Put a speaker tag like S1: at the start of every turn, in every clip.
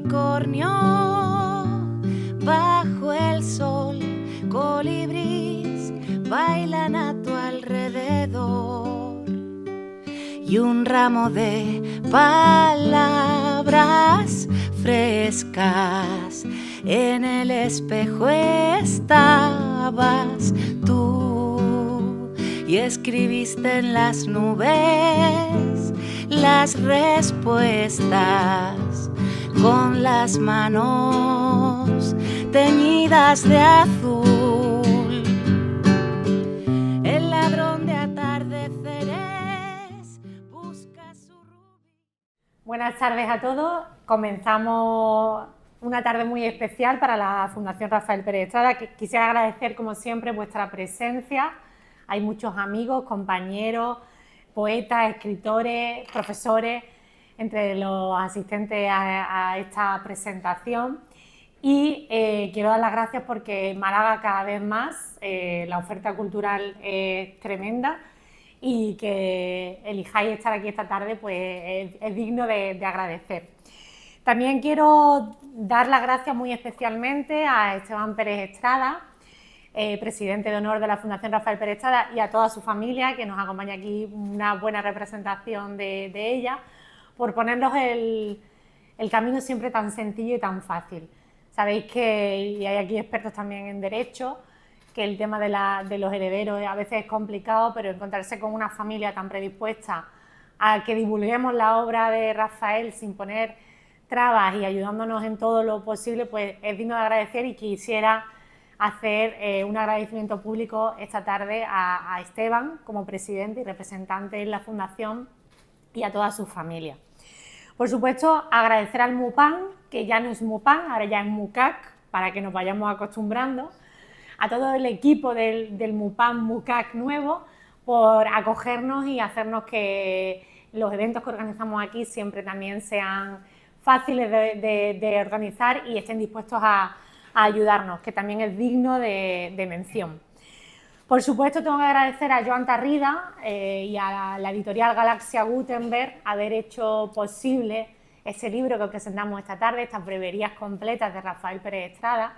S1: unicornio bajo el sol, colibríes bailan a tu alrededor y un ramo de palabras frescas en el espejo estabas tú y escribiste en las nubes las respuestas con las manos teñidas de azul. El ladrón de atardeceres busca su rubí.
S2: Buenas tardes a todos. Comenzamos una tarde muy especial para la Fundación Rafael Pérez Estrada. Quisiera agradecer, como siempre, vuestra presencia. Hay muchos amigos, compañeros, poetas, escritores, profesores, entre los asistentes a esta presentación. Y quiero dar las gracias porque en Málaga cada vez más la oferta cultural es tremenda y que elijáis estar aquí esta tarde pues es digno de agradecer. También quiero dar las gracias muy especialmente a Esteban Pérez Estrada, presidente de honor de la Fundación Rafael Pérez Estrada, y a toda su familia, que nos acompaña aquí, una buena representación de ella, por ponernos el camino siempre tan sencillo y tan fácil. Sabéis que, y hay aquí expertos también en derecho, que el tema de los herederos a veces es complicado, pero encontrarse con una familia tan predispuesta a que divulguemos la obra de Rafael sin poner trabas y ayudándonos en todo lo posible, pues es digno de agradecer, y quisiera hacer un agradecimiento público esta tarde a Esteban como presidente y representante en la Fundación y a toda su familia. Por supuesto, agradecer al MUPAN, que ya no es MUPAN, ahora ya es MUCAC, para que nos vayamos acostumbrando, a todo el equipo del MUPAN MUCAC nuevo por acogernos y hacernos que los eventos que organizamos aquí siempre también sean fáciles de organizar y estén dispuestos a ayudarnos, que también es digno de mención. Por supuesto, tengo que agradecer a Joan Tarrida y a la editorial Galaxia Gutenberg haber hecho posible ese libro que presentamos esta tarde, estas breverías completas de Rafael Pérez Estrada.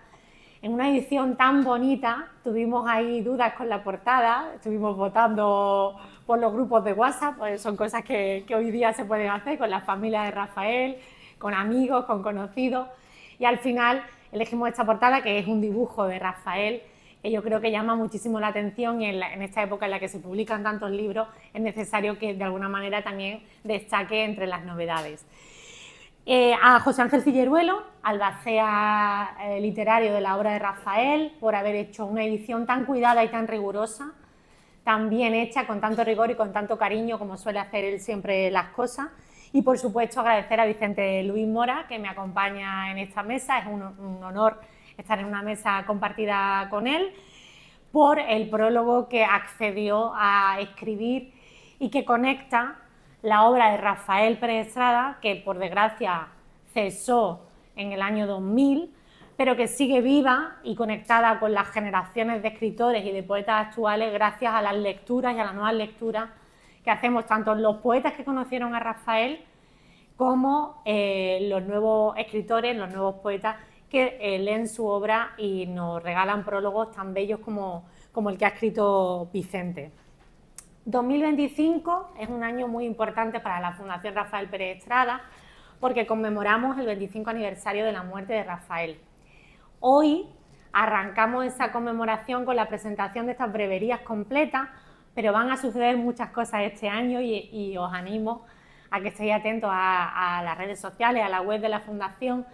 S2: En una edición tan bonita, tuvimos ahí dudas con la portada, estuvimos votando por los grupos de WhatsApp, pues son cosas que hoy día se pueden hacer con la familia de Rafael, con amigos, con conocidos, y al final elegimos esta portada, que es un dibujo de Rafael, que yo creo que llama muchísimo la atención, y en esta época en la que se publican tantos libros es necesario que de alguna manera también destaque entre las novedades. A José Ángel Cilleruelo, albacea literario de la obra de Rafael, por haber hecho una edición tan cuidada y tan rigurosa, tan bien hecha, con tanto rigor y con tanto cariño como suele hacer él siempre las cosas. Y por supuesto agradecer a Vicente Luis Mora, que me acompaña en esta mesa, es un honor estar en una mesa compartida con él, por el prólogo que accedió a escribir y que conecta la obra de Rafael Pérez Estrada, que por desgracia cesó en el año 2000, pero que sigue viva y conectada con las generaciones de escritores y de poetas actuales gracias a las lecturas y a las nuevas lecturas que hacemos tanto los poetas que conocieron a Rafael como los nuevos escritores, los nuevos poetas que leen su obra y nos regalan prólogos tan bellos como el que ha escrito Vicente. 2025 es un año muy importante para la Fundación Rafael Pérez Estrada porque conmemoramos el 25 aniversario de la muerte de Rafael. Hoy arrancamos esa conmemoración con la presentación de estas breverías completas, pero van a suceder muchas cosas este año y os animo a que estéis atentos a las redes sociales, a la web de la Fundación,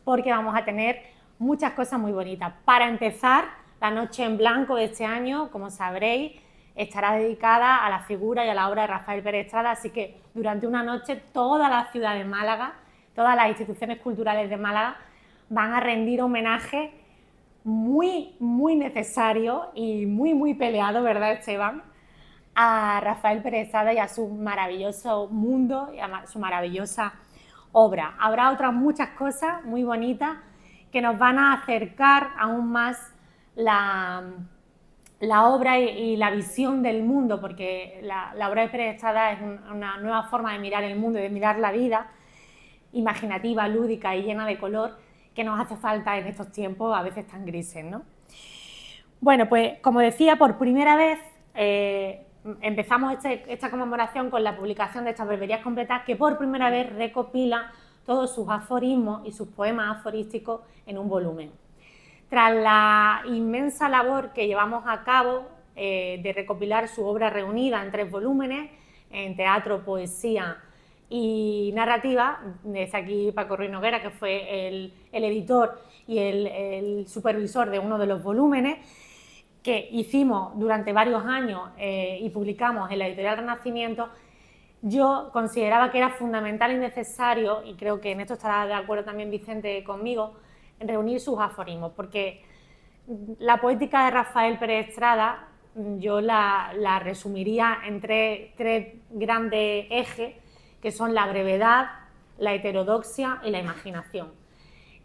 S2: porque vamos a tener muchas cosas muy bonitas. Para empezar, la noche en blanco de este año, como sabréis, estará dedicada a la figura y a la obra de Rafael Pérez Estrada, así que durante una noche toda la ciudad de Málaga, todas las instituciones culturales de Málaga van a rendir homenaje muy, muy necesario y muy, muy peleado, ¿verdad, Esteban?, a Rafael Pérez Estrada y a su maravilloso mundo y a su maravillosa obra. Habrá otras muchas cosas muy bonitas que nos van a acercar aún más la obra y la visión del mundo, porque la obra de Pérez Estrada es una nueva forma de mirar el mundo y de mirar la vida, imaginativa, lúdica y llena de color que nos hace falta en estos tiempos a veces tan grises, ¿no? Bueno, pues como decía, por primera vez empezamos esta conmemoración con la publicación de estas breviarias completas que por primera vez recopilan todos sus aforismos y sus poemas aforísticos en un volumen. Tras la inmensa labor que llevamos a cabo de recopilar su obra reunida en 3 volúmenes, en teatro, poesía y narrativa, desde aquí Paco Ruiz Noguera, que fue el editor y el supervisor de uno de los volúmenes, que hicimos durante varios años y publicamos en la editorial Renacimiento, yo consideraba que era fundamental y necesario, y creo que en esto estará de acuerdo también Vicente conmigo, reunir sus aforismos, porque la poética de Rafael Pérez Estrada yo la resumiría en tres grandes ejes, que son la brevedad, la heterodoxia y la imaginación.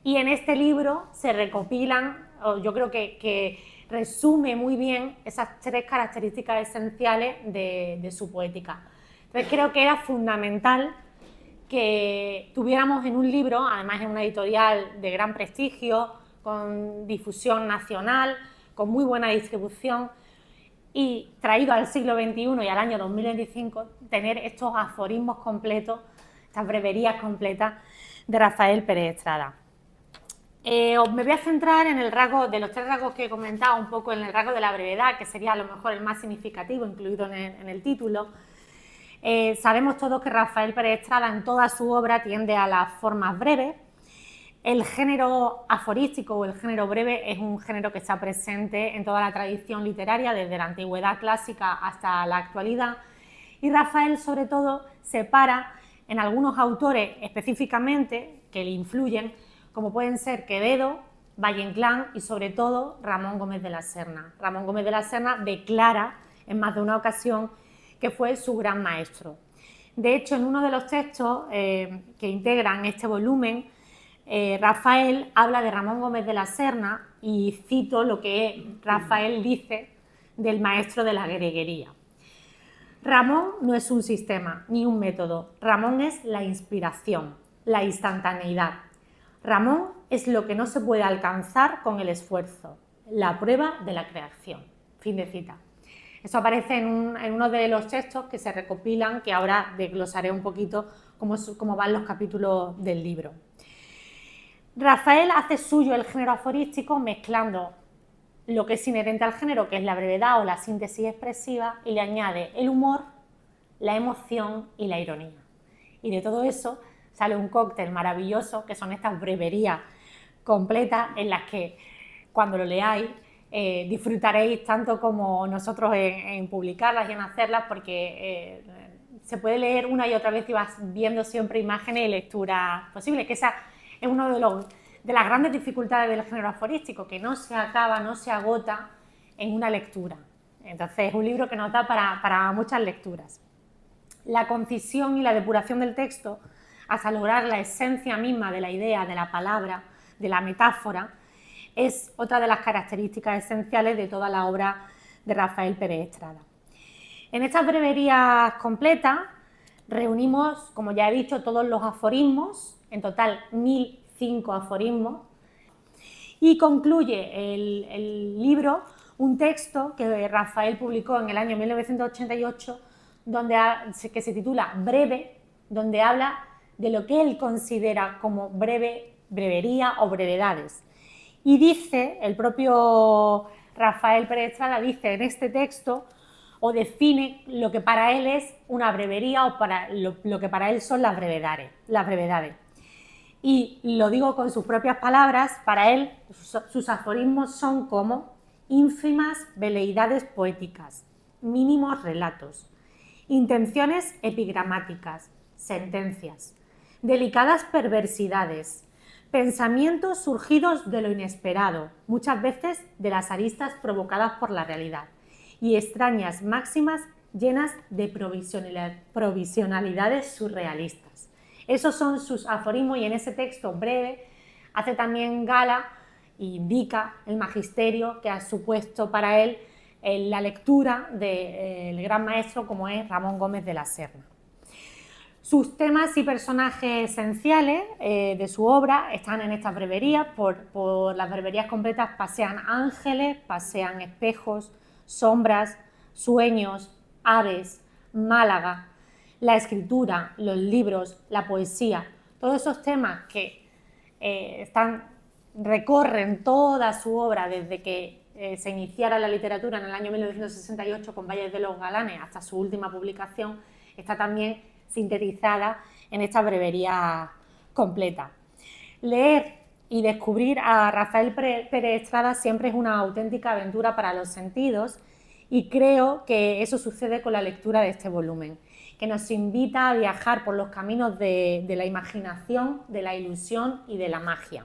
S2: Y en este libro se recopilan, yo creo que resume muy bien esas 3 características esenciales de su poética. Entonces creo que era fundamental que tuviéramos en un libro, además en una editorial de gran prestigio, con difusión nacional, con muy buena distribución, y traído al siglo XXI y al año 2025, tener estos aforismos completos, estas breviarias completas de Rafael Pérez Estrada. Me voy a centrar en el rasgo, de los 3 rasgos que he comentado, un poco en el rasgo de la brevedad, que sería a lo mejor el más significativo, incluido en el título. Sabemos todos que Rafael Pérez Estrada en toda su obra tiende a las formas breves. El género aforístico o el género breve es un género que está presente en toda la tradición literaria, desde la antigüedad clásica hasta la actualidad, y Rafael sobre todo separa en algunos autores específicamente que le influyen, como pueden ser Quevedo, Valle Inclán y sobre todo Ramón Gómez de la Serna. Ramón Gómez de la Serna declara en más de una ocasión que fue su gran maestro. De hecho, en uno de los textos que integran este volumen, Rafael habla de Ramón Gómez de la Serna y cito lo que Rafael dice del maestro de la greguería. Ramón no es un sistema ni un método, Ramón es la inspiración, la instantaneidad. Ramón es lo que no se puede alcanzar con el esfuerzo, la prueba de la creación. Fin de cita. Eso aparece en uno de los textos que se recopilan, que ahora desglosaré un poquito cómo van los capítulos del libro. Rafael hace suyo el género aforístico mezclando lo que es inherente al género, que es la brevedad o la síntesis expresiva, y le añade el humor, la emoción y la ironía. Y de todo eso sale un cóctel maravilloso, que son estas breverías completas en las que cuando lo leáis disfrutaréis tanto como nosotros en publicarlas y en hacerlas, porque se puede leer una y otra vez y vas viendo siempre imágenes y lecturas posibles, que esa es una de las grandes dificultades del género aforístico, que no se acaba, no se agota en una lectura. Entonces es un libro que nos da para muchas lecturas. La concisión y la depuración del texto hasta lograr la esencia misma de la idea, de la palabra, de la metáfora, es otra de las características esenciales de toda la obra de Rafael Pérez Estrada. En estas breverías completas reunimos, como ya he dicho, todos los aforismos, en total 1005 aforismos, y concluye el libro un texto que Rafael publicó en el año 1988, que se titula Breve, donde habla de lo que él considera como brevería o brevedades. Y dice, el propio Rafael Pérez Estrada dice en este texto, o define lo que para él es una brevería o lo que para él son las brevedades. Y lo digo con sus propias palabras, para él sus aforismos son como ínfimas veleidades poéticas, mínimos relatos, intenciones epigramáticas, sentencias, delicadas perversidades, pensamientos surgidos de lo inesperado, muchas veces de las aristas provocadas por la realidad, y extrañas máximas llenas de provisionalidades surrealistas. Esos son sus aforismos, y en ese texto breve hace también gala e indica el magisterio que ha supuesto para él la lectura del gran maestro como es Ramón Gómez de la Serna. Sus temas y personajes esenciales de su obra están en estas breverías. Por las breverías completas pasean ángeles, pasean espejos, sombras, sueños, aves, Málaga, la escritura, los libros, la poesía. Todos esos temas que recorren toda su obra desde que se iniciara la literatura en el año 1968 con Valles de los Galanes hasta su última publicación, está también sintetizada en esta brevería completa. Leer y descubrir a Rafael Pérez Estrada siempre es una auténtica aventura para los sentidos, y creo que eso sucede con la lectura de este volumen, que nos invita a viajar por los caminos de la imaginación, de la ilusión y de la magia.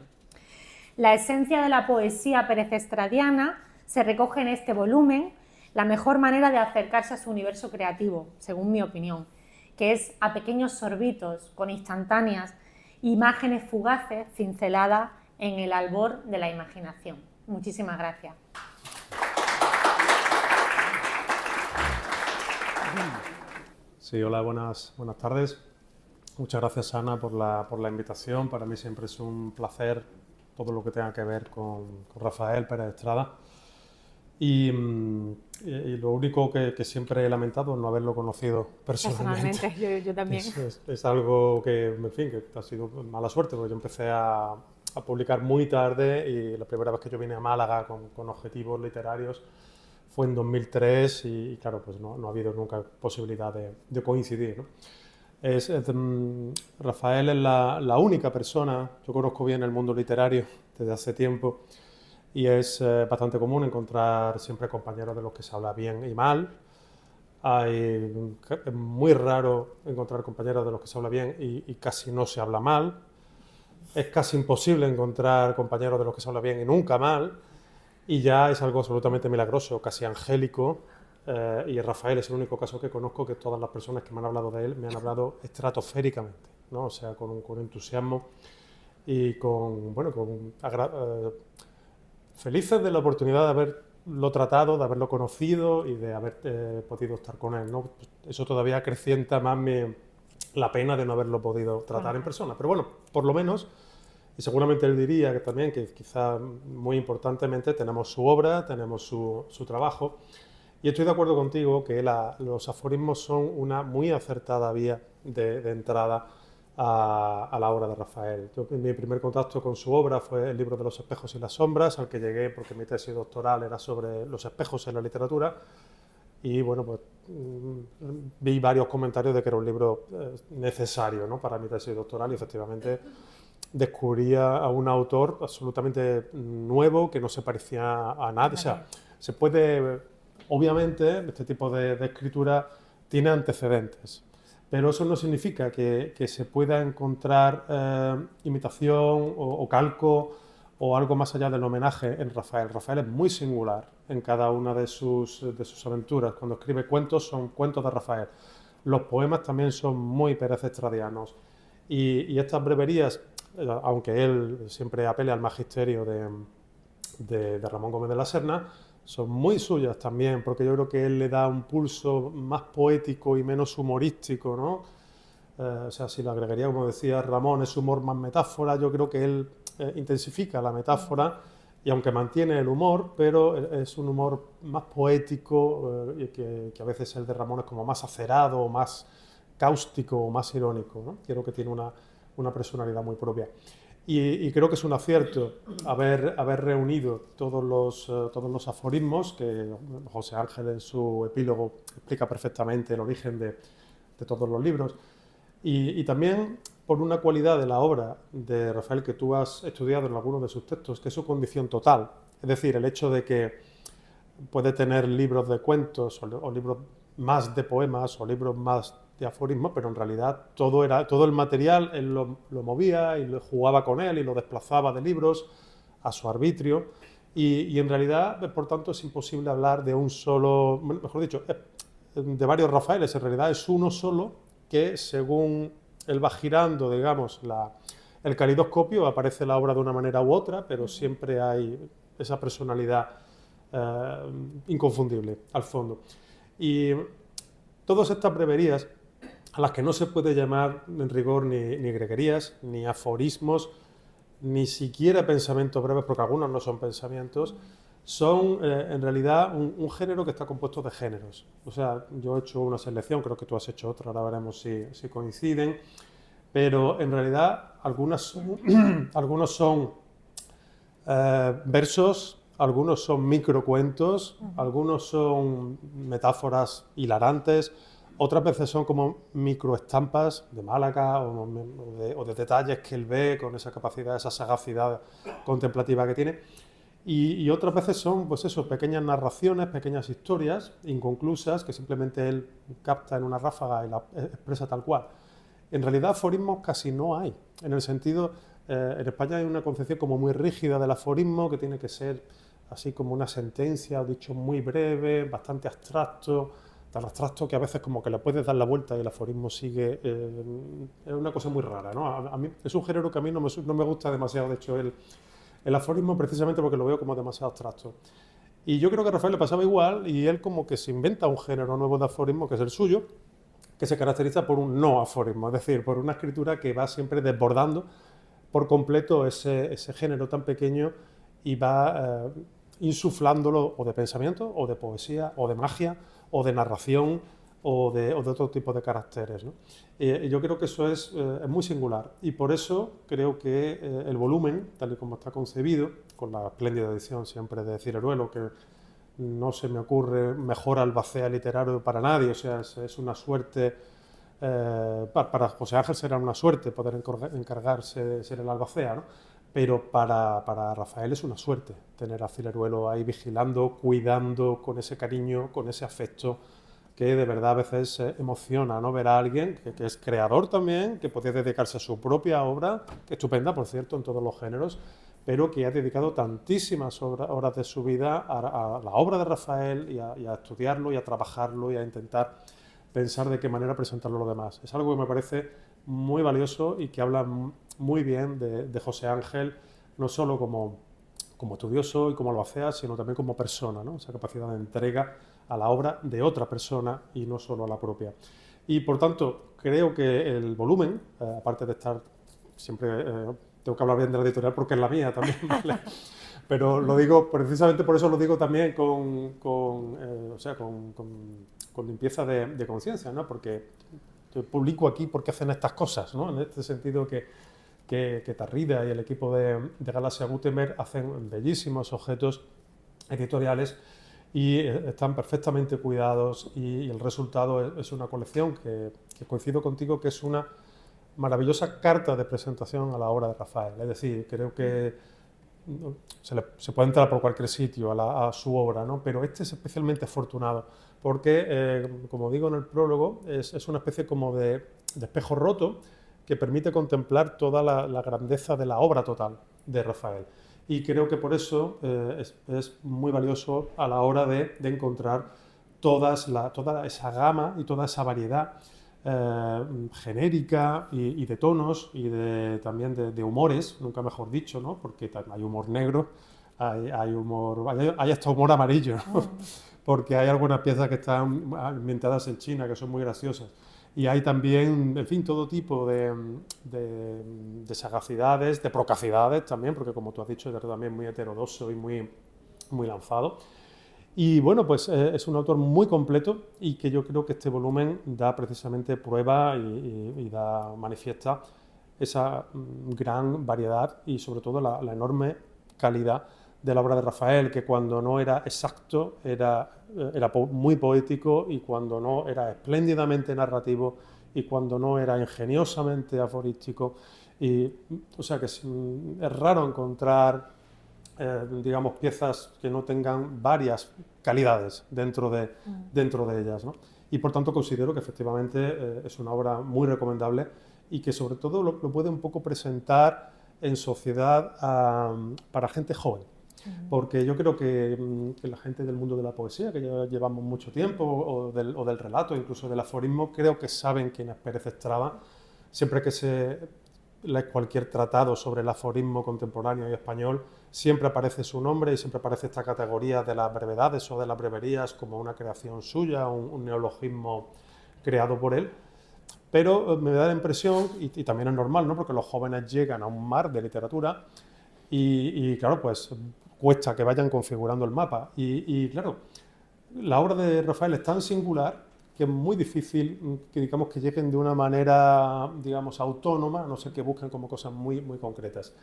S2: La esencia de la poesía perezestradiana se recoge en este volumen, la mejor manera de acercarse a su universo creativo, según mi opinión, que es a pequeños sorbitos, con instantáneas imágenes fugaces cinceladas en el albor de la imaginación. Muchísimas gracias.
S3: Sí, hola, buenas tardes. Muchas gracias, Ana, por la invitación. Para mí siempre es un placer todo lo que tenga que ver con Rafael Pérez Estrada. Y lo único que siempre he lamentado es no haberlo conocido personalmente.
S2: Yo también.
S3: Es algo que, en fin, que ha sido mala suerte, porque yo empecé a publicar muy tarde, y la primera vez que yo vine a Málaga con objetivos literarios fue en 2003, y claro, pues no ha habido nunca posibilidad de coincidir, ¿no? Rafael es la única persona, yo conozco bien el mundo literario desde hace tiempo, y es bastante común encontrar siempre compañeros de los que se habla bien y mal. Es muy raro encontrar compañeros de los que se habla bien y casi no se habla mal. Es casi imposible encontrar compañeros de los que se habla bien y nunca mal. Y ya es algo absolutamente milagroso, casi angélico, y Rafael es el único caso que conozco que todas las personas que me han hablado de él me han hablado estratosféricamente, ¿no? O sea, con entusiasmo y felices de la oportunidad de haberlo tratado, de haberlo conocido y de haber podido estar con él, ¿no? Eso todavía acrecienta más la pena de no haberlo podido tratar en persona. Pero bueno, por lo menos, y seguramente él diría que también, que quizá muy importantemente, tenemos su obra, tenemos su trabajo, y estoy de acuerdo contigo que los aforismos son una muy acertada vía de entrada a la obra de Rafael. Mi primer contacto con su obra fue el libro de los espejos y las sombras, al que llegué porque mi tesis doctoral era sobre los espejos en la literatura, y bueno, pues vi varios comentarios de que era un libro necesario, ¿no?, para mi tesis doctoral, y efectivamente descubría a un autor absolutamente nuevo, que no se parecía a nadie. O sea, se puede, obviamente, este tipo de escritura tiene antecedentes, pero eso no significa que se pueda encontrar imitación o calco o algo más allá del homenaje en Rafael. Rafael es muy singular en cada una de sus aventuras. Cuando escribe cuentos, son cuentos de Rafael. Los poemas también son muy perezestradianos. Y estas breverías, aunque él siempre apele al magisterio de Ramón Gómez de la Serna, son muy suyas también, porque yo creo que él le da un pulso más poético y menos humorístico, ¿no? O sea, si lo agregaría, como decía Ramón, es humor más metáfora. Yo creo que él intensifica la metáfora, y aunque mantiene el humor, pero es un humor más poético, que a veces el de Ramón es como más acerado, o más cáustico, o más irónico, ¿no? Creo que tiene una personalidad muy propia. Y creo que es un acierto haber reunido todos los aforismos, que José Ángel en su epílogo explica perfectamente el origen de todos los libros, y también por una cualidad de la obra de Rafael que tú has estudiado en algunos de sus textos, que es su condición total. Es decir, el hecho de que puede tener libros de cuentos o libros más de poemas o libros más de aforismos, pero en realidad todo el material él lo movía y lo jugaba con él y lo desplazaba de libros a su arbitrio, y en realidad, por tanto, es imposible hablar de un solo, mejor dicho, de varios Rafaeles. En realidad es uno solo que, según él va girando, digamos, el calidoscopio, aparece la obra de una manera u otra, pero siempre hay esa personalidad inconfundible al fondo. Y todas estas breverías a las que no se puede llamar en rigor ni greguerías, ni aforismos, ni siquiera pensamientos breves, porque algunos no son pensamientos, son en realidad un género que está compuesto de géneros. O sea, yo he hecho una selección, creo que tú has hecho otra, ahora veremos si coinciden, pero en realidad algunos son versos, algunos son microcuentos, algunos son metáforas hilarantes, otras veces son como microestampas de Málaga o de detalles que él ve con esa capacidad, esa sagacidad contemplativa que tiene. Y otras veces son, pues eso, pequeñas narraciones, pequeñas historias inconclusas que simplemente él capta en una ráfaga y la expresa tal cual. En realidad aforismos casi no hay, en el sentido, en España hay una concepción como muy rígida del aforismo, que tiene que ser así como una sentencia o dicho muy breve, bastante abstracto, tan abstracto que a veces como que le puedes dar la vuelta y el aforismo sigue, es una cosa muy rara, ¿no? A mí, es un género que a mí no me gusta demasiado, de hecho, el aforismo precisamente porque lo veo como demasiado abstracto. Y yo creo que a Rafael le pasaba igual y él como que se inventa un género nuevo de aforismo, que es el suyo, que se caracteriza por un no aforismo, es decir, por una escritura que va siempre desbordando por completo ese género tan pequeño y va insuflándolo o de pensamiento, o de poesía, o de magia, o de narración, o de otro tipo de caracteres, ¿no? Yo creo que eso es muy singular y por eso creo que el volumen, tal y como está concebido, con la espléndida edición siempre de Ciruelo, que no se me ocurre mejor albacea literario para nadie, o sea, es una suerte, para José Ángel será una suerte poder encargarse de ser el albacea, ¿no? Pero para Rafael es una suerte tener a Ciruelo ahí vigilando, cuidando, con ese cariño, con ese afecto, que de verdad a veces emociona, ¿no? Ver a alguien que es creador también, que puede dedicarse a su propia obra, que estupenda, por cierto, en todos los géneros, pero que ha dedicado tantísimas horas de su vida a la obra de Rafael y a estudiarlo y a trabajarlo y a intentar pensar de qué manera presentarlo a los demás. Es algo que me parece muy valioso y que habla muy bien de José Ángel, no solo como estudioso y como albacea, sino también como persona, ¿no? Esa capacidad de entrega a la obra de otra persona y no solo a la propia. Y por tanto, creo que el volumen, aparte de estar siempre, tengo que hablar bien de la editorial porque es la mía también, ¿vale? Pero lo digo, precisamente por eso lo digo también con limpieza de conciencia, ¿no? Porque yo publico aquí porque hacen estas cosas, ¿no? En este sentido que Tarrida y el equipo de Galaxia Gutenberg hacen bellísimos objetos editoriales y están perfectamente cuidados y el resultado es una colección que coincido contigo que es una maravillosa carta de presentación a la obra de Rafael. Es decir, creo que se puede entrar por cualquier sitio a su obra, ¿no? Pero este es especialmente afortunado porque, como digo en el prólogo, es una especie como de espejo roto que permite contemplar toda la grandeza de la obra total de Rafael. Y creo que por eso es muy valioso a la hora de encontrar toda esa gama y toda esa variedad genérica y de tonos y también de humores, nunca mejor dicho, ¿no? Porque hay humor negro, hay hasta humor amarillo, ¿no? Porque hay algunas piezas que están ambientadas en China que son muy graciosas. Y hay también, en fin, todo tipo de sagacidades, de procacidades también, porque como tú has dicho, es también muy heterodoxo y muy lanzado. Y bueno, pues es un autor muy completo y que yo creo que este volumen da precisamente prueba y manifiesta esa gran variedad y sobre todo la enorme calidad de la obra de Rafael, que cuando no era exacto era muy poético y cuando no era espléndidamente narrativo y cuando no era ingeniosamente aforístico. O sea que es raro encontrar digamos, piezas que no tengan varias calidades dentro de ellas, ¿no? Y por tanto considero que efectivamente es una obra muy recomendable y que sobre todo lo puede un poco presentar en sociedad para gente joven. Porque yo creo que la gente del mundo de la poesía, que ya llevamos mucho tiempo, o del relato, incluso del aforismo, creo que saben quién es Pérez Estrada. Siempre que se lee cualquier tratado sobre el aforismo contemporáneo y español, siempre aparece su nombre y siempre aparece esta categoría de las brevedades o de las breverías como una creación suya, un neologismo creado por él. pero me da la impresión, y también es normal, ¿no? Porque los jóvenes llegan a un mar de literatura y claro, pues cuesta que vayan configurando el mapa. Y claro, la obra de Rafael es tan singular que es muy difícil que, digamos, que lleguen de una manera, digamos, autónoma, a no ser que busquen como cosas muy, muy concretas.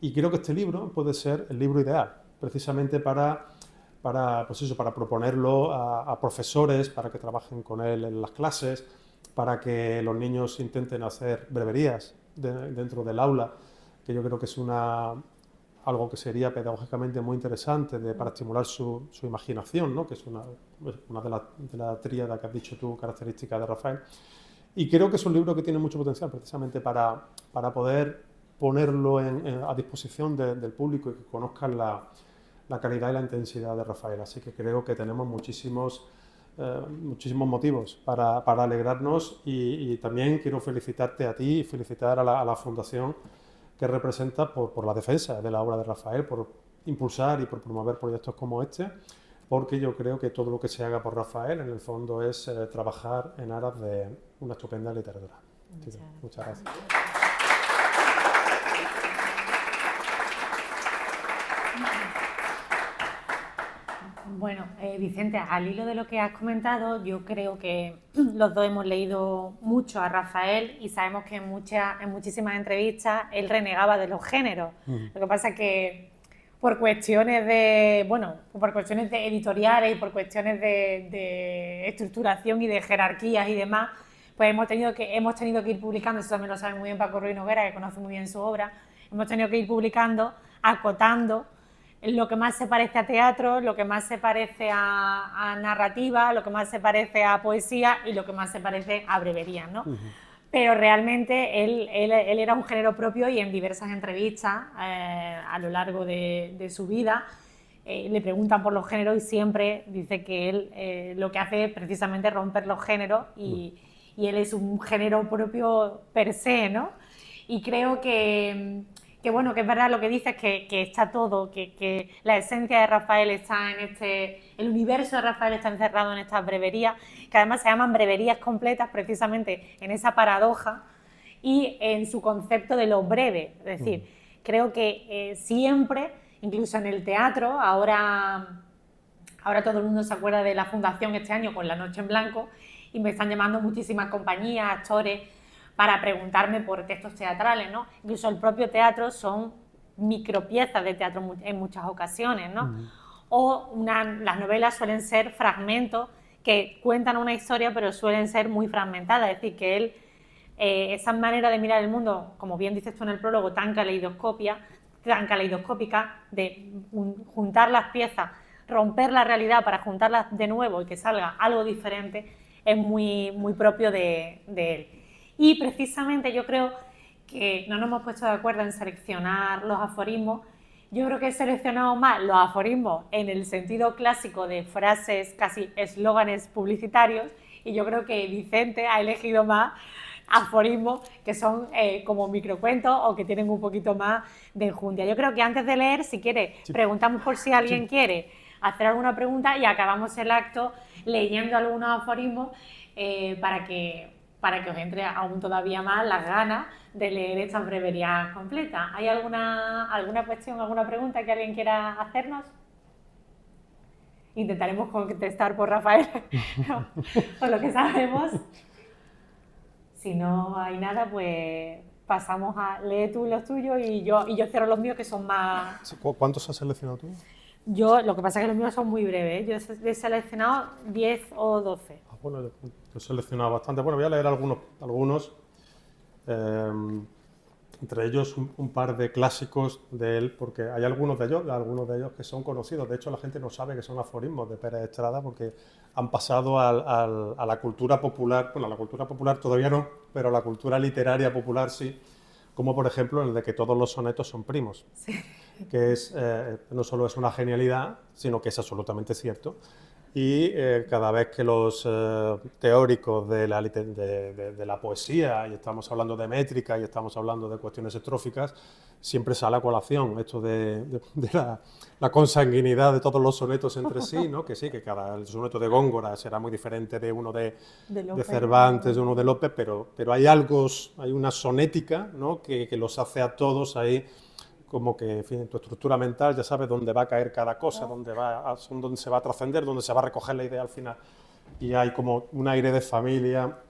S3: Y creo que este libro puede ser el libro ideal, precisamente pues eso, para proponerlo a profesores, para que trabajen con él en las clases, para que los niños intenten hacer breverías dentro del aula, que yo creo que es algo que sería pedagógicamente muy interesante para estimular su imaginación, ¿no? Que es una de la tríada que has dicho tú, característica de Rafael. Y creo que es un libro que tiene mucho potencial precisamente para poder ponerlo a disposición del público y que conozcan la calidad y la intensidad de Rafael. Así que creo que tenemos muchísimos motivos para alegrarnos y también quiero felicitarte a ti y felicitar a la Fundación que representa por la defensa de la obra de Rafael, por impulsar y por promover proyectos como este, porque yo creo que todo lo que se haga por Rafael en el fondo es trabajar en aras de una estupenda literatura. Muchas gracias.
S2: Bueno, Vicente, al hilo de lo que has comentado, yo creo que los dos hemos leído mucho a Rafael y sabemos que en muchísimas entrevistas él renegaba de los géneros. Lo que pasa es que por cuestiones de editoriales y por cuestiones de estructuración y de jerarquías y demás, pues hemos tenido que ir publicando, eso también lo sabe muy bien Paco Ruiz Noguera, que conoce muy bien su obra, hemos tenido que ir publicando, acotando lo que más se parece a teatro, lo que más se parece a narrativa, lo que más se parece a poesía y lo que más se parece a brevería, ¿no? Pero realmente él era un género propio y en diversas entrevistas a lo largo de su vida le preguntan por los géneros y siempre dice que él lo que hace es precisamente romper los géneros y él es un género propio per se, ¿no? Y creo que bueno, que es verdad lo que dices, que está todo, que la esencia de Rafael está el universo de Rafael está encerrado en estas breverías, que además se llaman breverías completas precisamente en esa paradoja y en su concepto de lo breve. Es decir, creo que siempre, incluso en el teatro, ahora todo el mundo se acuerda de la Fundación este año con La Noche en Blanco y me están llamando muchísimas compañías, actores, para preguntarme por textos teatrales, ¿no? Incluso el propio teatro son micropiezas de teatro en muchas ocasiones, ¿no? O las novelas suelen ser fragmentos que cuentan una historia, pero suelen ser muy fragmentadas, es decir, que él, esa manera de mirar el mundo, como bien dices tú en el prólogo, tan caleidoscópica, de juntar las piezas, romper la realidad para juntarlas de nuevo y que salga algo diferente, es muy, muy propio de él. Y precisamente yo creo que no nos hemos puesto de acuerdo en seleccionar los aforismos. Yo creo que he seleccionado más los aforismos en el sentido clásico de frases, casi eslóganes publicitarios, y yo creo que Vicente ha elegido más aforismos que son como microcuentos o que tienen un poquito más de enjundia. Yo creo que antes de leer, si quiere, preguntamos por si alguien quiere hacer alguna pregunta y acabamos el acto leyendo algunos aforismos para que os entre aún todavía más las ganas de leer estas breverías completas. ¿Hay alguna cuestión, alguna pregunta que alguien quiera hacernos? Intentaremos contestar por Rafael, por lo que sabemos. Si no hay nada, pues pasamos a leer tú los tuyos y yo cierro los míos, que son más...
S3: ¿Cuántos has seleccionado tú?
S2: Yo, lo que pasa es que los míos son muy breves, yo he seleccionado 10 o 12.
S3: Bueno, yo he seleccionado bastante. Bueno, voy a leer algunos. Entre ellos un par de clásicos de él, porque hay algunos de ellos que son conocidos. De hecho, la gente no sabe que son aforismos de Pérez Estrada porque han pasado a la cultura popular. Bueno, a la cultura popular todavía no, pero a la cultura literaria popular sí. Como por ejemplo el de que todos los sonetos son primos. Sí. Que no solo es una genialidad, sino que es absolutamente cierto. Y cada vez que los teóricos de la poesía, y estamos hablando de métrica y estamos hablando de cuestiones estróficas, siempre sale a colación esto de la consanguinidad de todos los sonetos entre sí, ¿no? Que sí, que el soneto de Góngora será muy diferente de uno de Cervantes, de uno de Lope, pero hay una sonética, ¿no? que los hace a todos ahí, como que, en fin, en tu estructura mental ya sabes dónde va a caer cada cosa, dónde se va a trascender, dónde se va a recoger la idea al final. Y hay como un aire de familia,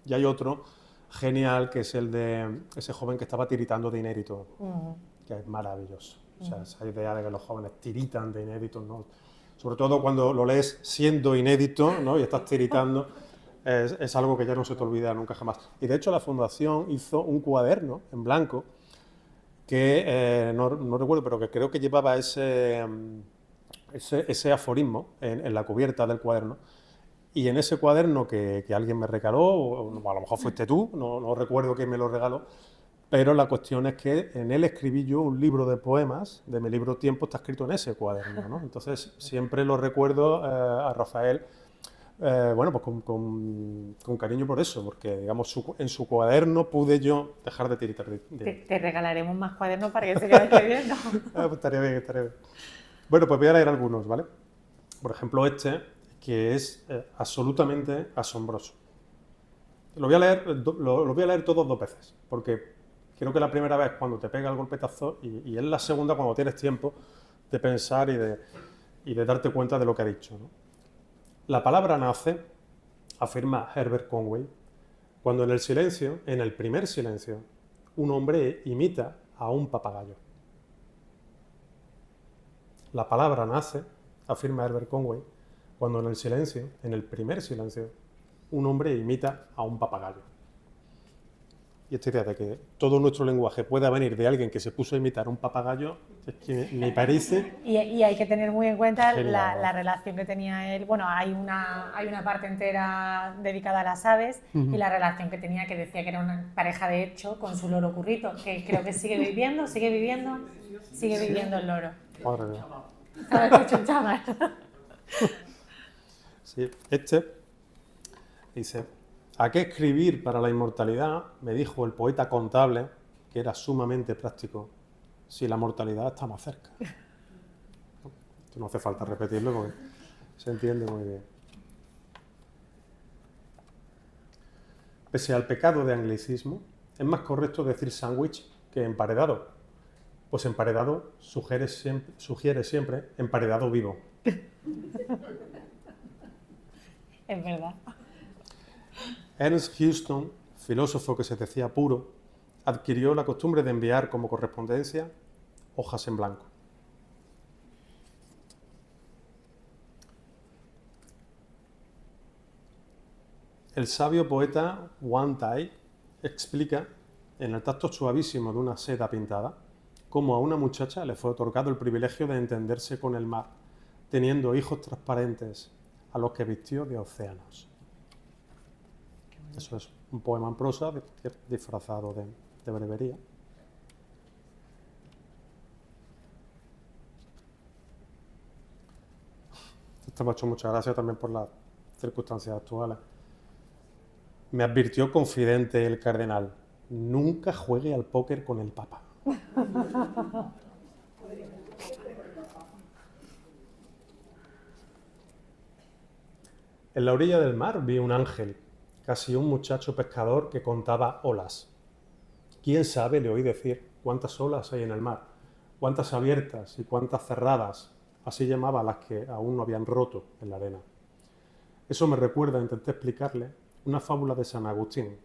S3: y hay otro genial, que es el de ese joven que estaba tiritando de inédito, que es maravilloso. O sea, esa idea de que los jóvenes tiritan de inédito, ¿no? Sobre todo cuando lo lees siendo inédito, ¿no? Y estás tiritando, es algo que ya no se te olvida nunca jamás. Y de hecho la Fundación hizo un cuaderno en blanco que no recuerdo, pero que creo que llevaba ese aforismo en la cubierta del cuaderno. Y en ese cuaderno que alguien me regaló, o a lo mejor fuiste tú, no recuerdo quién me lo regaló, pero la cuestión es que en él escribí yo un libro de poemas, de mi libro Tiempo, está escrito en ese cuaderno, ¿no? Entonces siempre lo recuerdo a Rafael, bueno, pues con cariño por eso, porque digamos en su cuaderno pude yo dejar de tiritar.
S2: Te regalaremos más cuadernos para que sigas escribiendo.
S3: Pues estaría bien, estaría bien. Bueno, pues voy a leer algunos, ¿vale? Por ejemplo, este, que es absolutamente asombroso. Lo voy a leer todos 2 veces, porque creo que la primera vez cuando te pega el golpetazo y es la segunda cuando tienes tiempo de pensar y de darte cuenta de lo que ha dicho, ¿no? La palabra nace, afirma Herbert Conway, cuando en el silencio, en el primer silencio, un hombre imita a un papagayo. La palabra nace, afirma Herbert Conway, cuando en el silencio, en el primer silencio, un hombre imita a un papagayo. Y esta idea de que todo nuestro lenguaje pueda venir de alguien que se puso a imitar a un papagayo, es que me parece...
S2: Y hay que tener muy en cuenta la relación que tenía él. Bueno, hay una parte entera dedicada a las aves, y la relación que tenía, que decía que era una pareja de hecho con su loro currito, que creo que sigue viviendo el loro.
S3: Madre mía.
S2: ¿Sabes? Hecho un chaval.
S3: Sí, este dice: ¿a qué escribir para la inmortalidad? Me dijo el poeta contable, que era sumamente práctico, si la mortalidad está más cerca. Esto no hace falta repetirlo porque se entiende muy bien. Pese al pecado de anglicismo, es más correcto decir sándwich que emparedado, pues emparedado sugiere siempre emparedado vivo.
S2: Es verdad.
S3: Ernest Houston, filósofo que se decía puro, adquirió la costumbre de enviar como correspondencia hojas en blanco. El sabio poeta Wang Tai explica, en el tacto suavísimo de una seda pintada, cómo a una muchacha le fue otorgado el privilegio de entenderse con el mar, teniendo hijos transparentes a los que vistió de océanos. Eso es un poema en prosa disfrazado de brevería. Esto me ha hecho mucha gracia también por las circunstancias actuales. Me advirtió confidente el cardenal: nunca juegue al póker con el Papa. En la orilla del mar vi un ángel, casi un muchacho pescador que contaba olas. ¿Quién sabe, le oí decir, cuántas olas hay en el mar? Cuántas abiertas y cuántas cerradas, así llamaba las que aún no habían roto en la arena. Eso me recuerda, intenté explicarle, una fábula de San Agustín.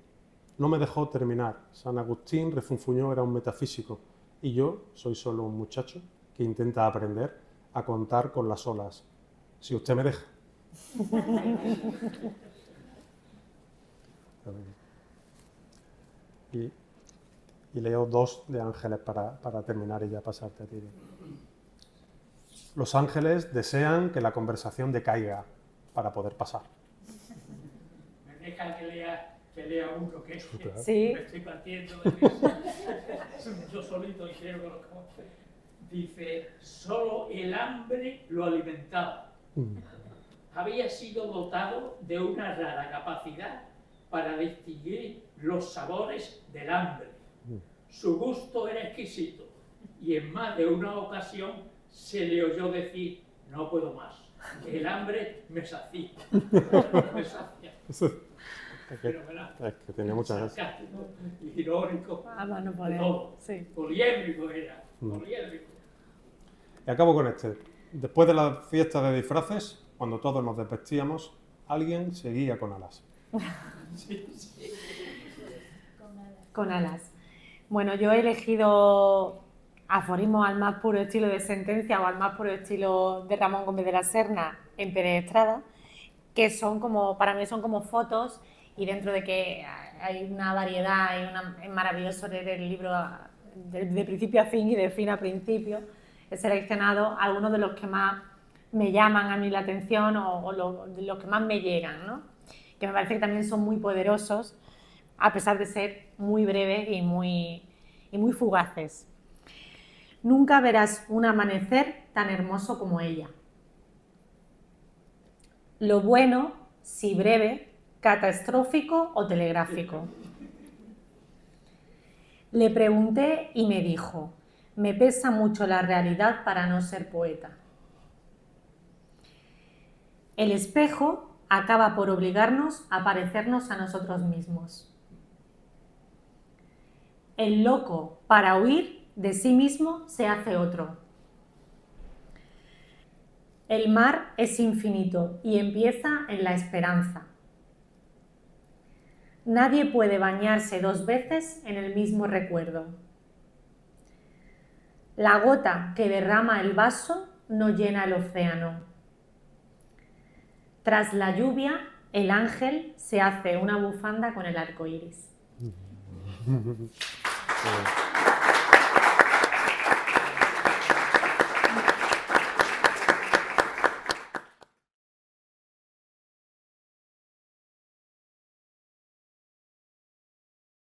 S3: No me dejó terminar. San Agustín, refunfuñó, era un metafísico, y yo soy solo un muchacho que intenta aprender a contar con las olas. Si usted me deja. Y leo 2 de ángeles para terminar y ya pasarte a ti. Los ángeles desean que la conversación decaiga para poder pasar.
S4: Me deja que lea uno que
S2: Sí.
S4: me estoy partiendo de risa. Yo solito y creo que lo conozco. Dice: solo el hambre lo alimentaba. había sido dotado de una rara capacidad para distinguir los sabores del hambre. Su gusto era exquisito y en más de una ocasión se le oyó decir: no puedo más, el hambre me sacía. Me sacia. Fenomenal.
S3: Es que tenía muchas gracias.
S4: Sarcástico, irónico,
S2: Ah, no
S4: de
S2: podemos.
S4: todo.
S2: Sí.
S4: Poliédrico era, poliédrico.
S3: Y acabo con este. Después de la fiesta de disfraces, cuando todos nos desvestíamos, alguien seguía con alas.
S4: Sí, sí.
S2: Con alas. Bueno, yo he elegido aforismos al más puro estilo de Sentencia o al más puro estilo de Ramón Gómez de la Serna en Pérez Estrada, que son como, para mí son como fotos, y dentro de que hay una variedad, es maravilloso leer el libro de principio a fin y de fin a principio. He seleccionado algunos de los que más me llaman a mí la atención o de los que más me llegan, ¿no? Que me parece que también son muy poderosos, a pesar de ser muy breves y muy fugaces. Nunca verás un amanecer tan hermoso como ella. Lo bueno, si breve, catastrófico o telegráfico. Le pregunté y me dijo: me pesa mucho la realidad para no ser poeta. El espejo acaba por obligarnos a parecernos a nosotros mismos. El loco, para huir de sí mismo, se hace otro. El mar es infinito y empieza en la esperanza. Nadie puede bañarse 2 veces en el mismo recuerdo. La gota que derrama el vaso no llena el océano. Tras la lluvia, el ángel se hace una bufanda con el arco iris.